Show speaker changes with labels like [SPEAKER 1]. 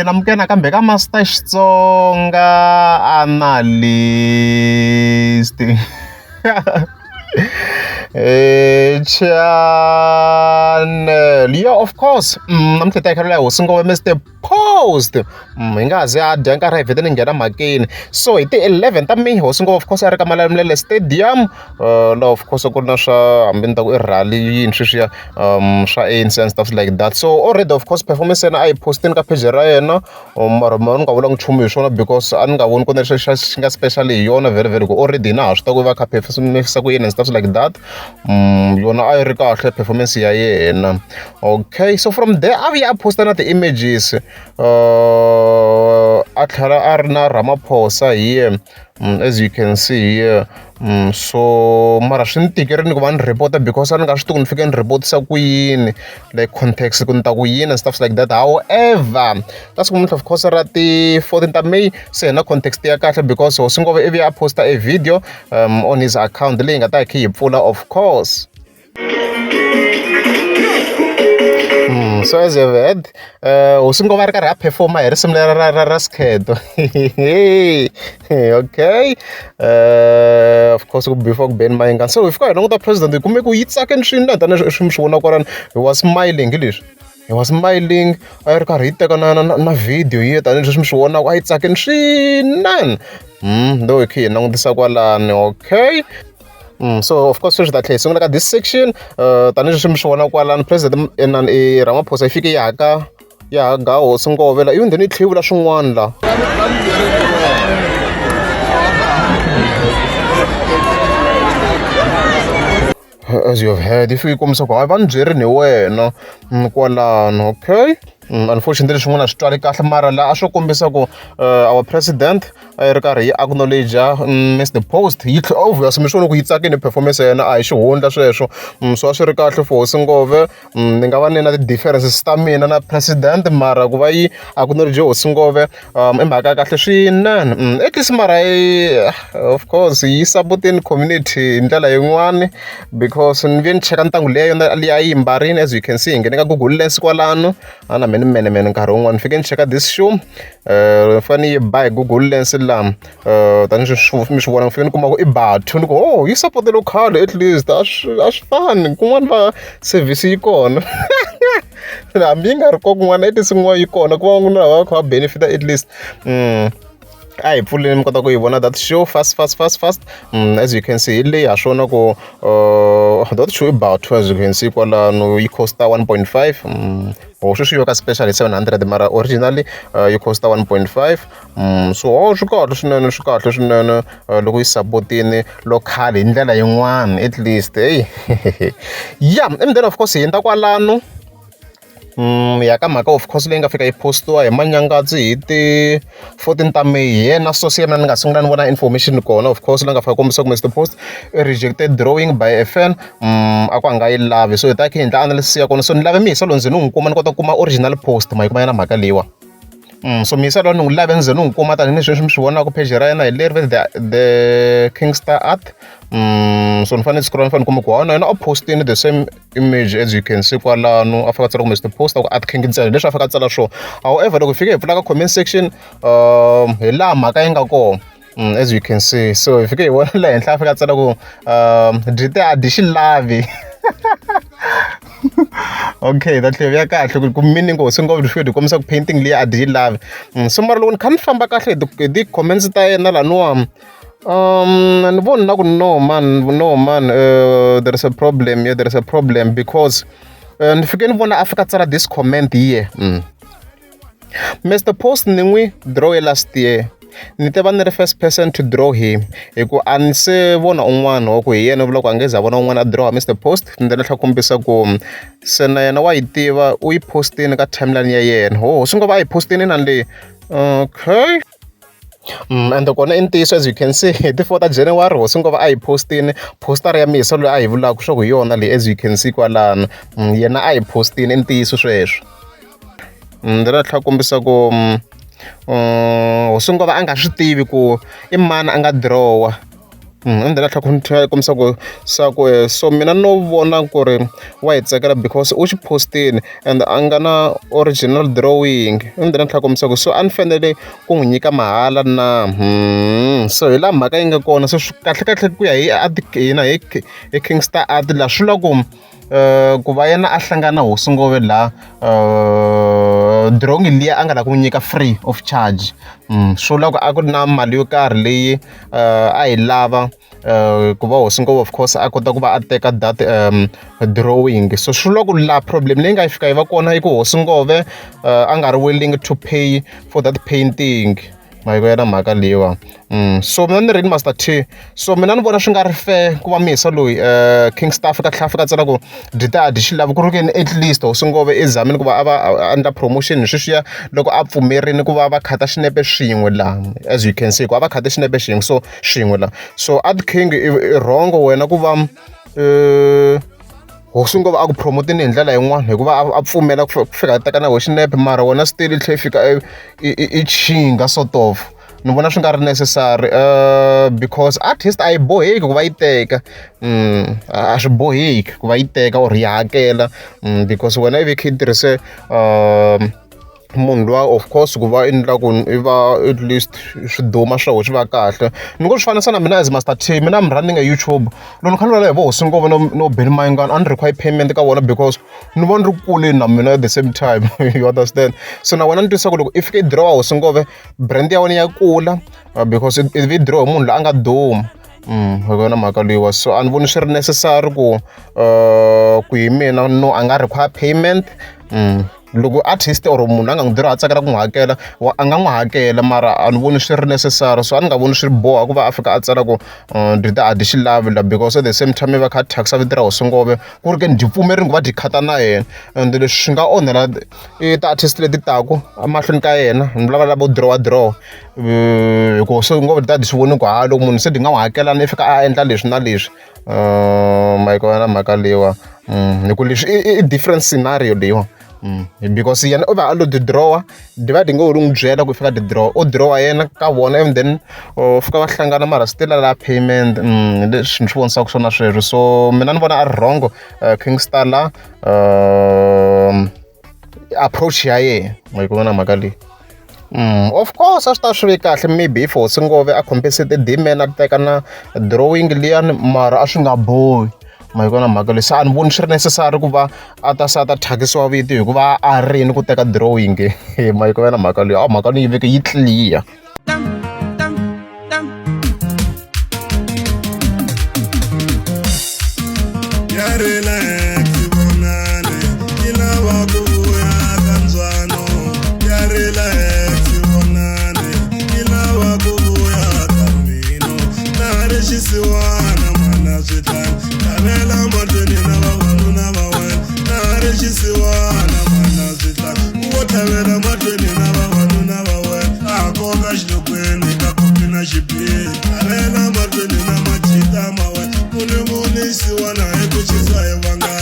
[SPEAKER 1] namukena kambe ka Master Xitsonga analyst. Channel, yeah, of course. Namhleta ikhalela usingo Mr. Post. Ingaze adya nkarhi vhete ni nghena makeni. So hi ti 11 ta May Hosingo of course a ri ka Malamulele Stadium. No, of course ku na swa hambi ni ta ku i rally yini sweswiya swa ANC and stuff like that. So already of course performance yena a yi postini ka page ra yena. Mara ni nga vulanga nchumu hi swona because a ni nga voni ku na xi nga special hi yona very very good. Already na ha swi tiva ku va kha performance ku yini and stuff like that. Yona a yi ri kahle performance ya yena. Okay, so from there a vuya a posta na ti-images a tlhela a ri na Ramaphosa here, as you can see here. So mara swi ni tikerini ku va ni report because a ni nga swi tivi ku ni fike ni report-isa ku yini, like context ku ni ta ku yini and stuff like that. However that's ku of course ra ti 14 ta May se na context ya kahle because Hosingove ivi a posta a video on his account leyi nga ta khe yi pfula of course. So as you've heard, Hosingove a ri karhi a performa hi risimu ra Skheto. Okay, of course before ku beni Mayengani. So hi fika hi languta president hi kume ku yi tsakeni swinene tanihi swi mi swi vona kwalani. He was smiling hi leswi. He was smiling, a ri karhi hi teka na video hi tanihi leswi mi swi vonaka a yi tsakeni swinene. Ndo hi khe hi langutisa kwalani, okay. So of course sweswi ta tlhela hi sungula ka this section tanihi leswi mi swi vona kwalani president Ramaphosa yi fike ya ka Hosingove la ivi then yi tlhe yi vula swin'wana la. As you have heard, if you kombisa ku hayi va ni byerini hi wena kwalano, okay. Unfortunately swin'wana a swi twali kahle mara la a swi kombisa ku our president a ri karhi yi acknowledge Mr. Post yi obvious mi swona ku yi tsakini performance ya yena a hi xihundla sweswo. So a swi ri kahle for Hosingove. Ni nga va ni na ti-differences ta mina na president mara ku va yi acknowledge Hosingove i mhaka ya kahle swinene. At least mara of course yi supportini community hi ndlela yin'wani because ni ve ni cheka ntangu liya yi mbarini as you can see hi nghene ka Google Lens kwalano ana mene nkarhi wun'wana ni fike ni cheka this show fane yi ba hi Google Lens laha tanihi mi swi vona ni fike ni kuma ku i bathu ni ku yi support local at least a swi fani kun'wana va service yi kona. Hambi yi nga ri kona kun'wana at least kun'wana yi kona ku va na lava va kha va benefita at least. A hi pfuleni mi kota ku yi vona that show fast as you can see hi leyi ha swona ku that show i bathu as you can see kwalano yi costa 1.5 sweswi yo ka special hi 700 mara originally yi costa 1.5 so swi kahle swinene loko yi support-ini local hi ndlela yin'wana at least yeah. And then of course hi yenta kwalano ya ka mhaka of course leyi nga fika yi postiwa hi Manyangadzi hi ti 14 ta May hi yena source ya mina ni nga sungula ni vona information kona of course leyi nga fika kombisa ku Mr. Post rejected drawing by a fan a ku a nga yi lavi so hi ta khe hi endla analysis ya kona so ni lave mihisa lowu ndzi ni n'wi kuma ni kota ku kuma original post ma yi kuma ya na mhaka leyiwa. So mihisa lowu ni n'wi lave ndzi ni n'wi kuma tanihileswi mi swi vonaka page ra yena hi leri the Kingstar Art. So ni fanele scroll ni fanele kuma ku na yena a postini the same image as you can see kwalano a fika tsala ku Mr. Post ku Art King ntsena leswi a fika tsala swo. However loko hi fike hi pfula ka comment section hi laha mhaka yi nga kona as you can see so hi fike hi vona laha henhla a fika tsala ku Dite a di xi lavi. Okay, that tlhelo ya kahle ku meaning Hosingove swi kombisa ku painting leyi a di yi lavi. So mara loko ni kha ni famba kahle hi ti comments ta yena laniwa ni voni na ku no man there is a problem here, there is a problem because ni fike ni vona a fika tsala this comment here. Mr. Post ni n'wi draw last year ni te va ni ri first person to draw him hi ku a ni se vona un'wana wa ku hi yena vula ku a nge za vona un'wana a draw Mr. Post ni ndlela tlha kombisa ku se na yena wa yi tiva u yi postini ka timeline ya yena Hosingove a yi postini na leyi okay. And kona i ntiyiso as you can see hi ti 4 ta January Hosingove a yi postini postara ya mihisa loyi a hi vulaka swa ku hi yona leyi as you can see kwalano yena a yi postini i ntiyiso sweswo. Ndlela tlha kombisa ku Hosingove a nga swi tivi ku i mani a nga drawa endlela tlha ku kombisa ku so mina no vona ku ri wa hi tsakela because u xi postile and a nga na original drawing endlela tlha kombisa ku so a ni fanele ku n'wi nyika mahala na so hi laha mhaka yi nga kona so kahle ku ya hi King Star Art la swi la ku va yena a hlangana Hosi Ngove la drawing liya a nga la ku nyika free of charge swo la ku a ku ri na mali yo karhi leyi a yi lava ku va Hosi Ngove of course a kota ku va a teka that drawing so swi la ku la problem leyi nga fika yi va kona i ku Hosi Ngove a nga ri willing to pay for that painting mahiko ya na mhaka leyiwa so mina ni rini Master T so mina ni vona swi nga ri fair ku va mihisa loyi King Star fika tsala ku dita di xi lava ku ri ke at least Hosi Ngove i zamini ku va a va under promotion hi sweswiya loko a pfumerini ku va va khata xinepe swin'we laha as you can see ku a va khata xinepe swin'we laha so Art King i wrong wena ku va Hosi Ngove a ku promotini hi ndlela yin'wana hikuva a pfumela ku fika a teka na xinepe mara wena still i tlhe i fika i chinga sort of ni vona swi nga ri necessary because artist a yi boheki ku va yi teka a swi boheki ku va yi teka or yi hakela because wena i ve kha yi tirhise munhu luwa of course ku va endla ku i va at least swiduma swa swi va kahle ni ngo swi fanisa na mina as Master T mina I'm running a YouTube loko kha ni hi vo Hosi Ngove no Benny Mayengani a ni require payment ka vona because ni vona ri kule na mina at the same time you understand so na wena ni twisa ku loko i fika i draw Hosi Ngove brand ya wena ya kula because i vi draw munhu loyi a nga duma hi yona mhaka leyiwa so a ni voni swi ri necessary ku hi mina no a nga require payment loko artist or munhu a nga n'wi dirha a tsakela ku n'wi hakela a nga n'wi hakela mara a ni voni swi ri necessary so a ni nga voni swi boha ku va a fika a tsala ku dita a di xi lavi la because at the same time i va kha a thyakisa vito ra Hosi Ngove ku ri ke ni dyi pfumerini ku va dyi khata na yena and leswi swi nga onhela ti-artist leti taku emahlweni ka yena ni vulavula vo draw hikuva Hosi Ngove dita di swi voni ku loko munhu se di nga n'wi hakelani i fika a endla leswi na leswi mahiko ya na mhaka leyiwa hi ku leswi i different scenario leyiwa because yena u va a lo ti-draw diva di nga ri n'wi byela ku fika ti-draw u draw yena ka vona and then fika va hlangana mara still la payment leswi ni swi vonisaka swona sweswo so mina ni vona a ri wrong King Star la approach ya yena hi ku vona mhaka leyi of course a swi ta swi ve kahle maybe if Hosi Ngove a compensate demand a teka na drawing liyani mara a swi nga bohi mahikona mhaka leyi se a ni voni swi ri necessary ku va a ta thyakisiwa vito hikuva a rini ku teka drawing mahiko ya na mhaka leyi mhaka leyi veke yi clear
[SPEAKER 2] Wana ekuchisa evanga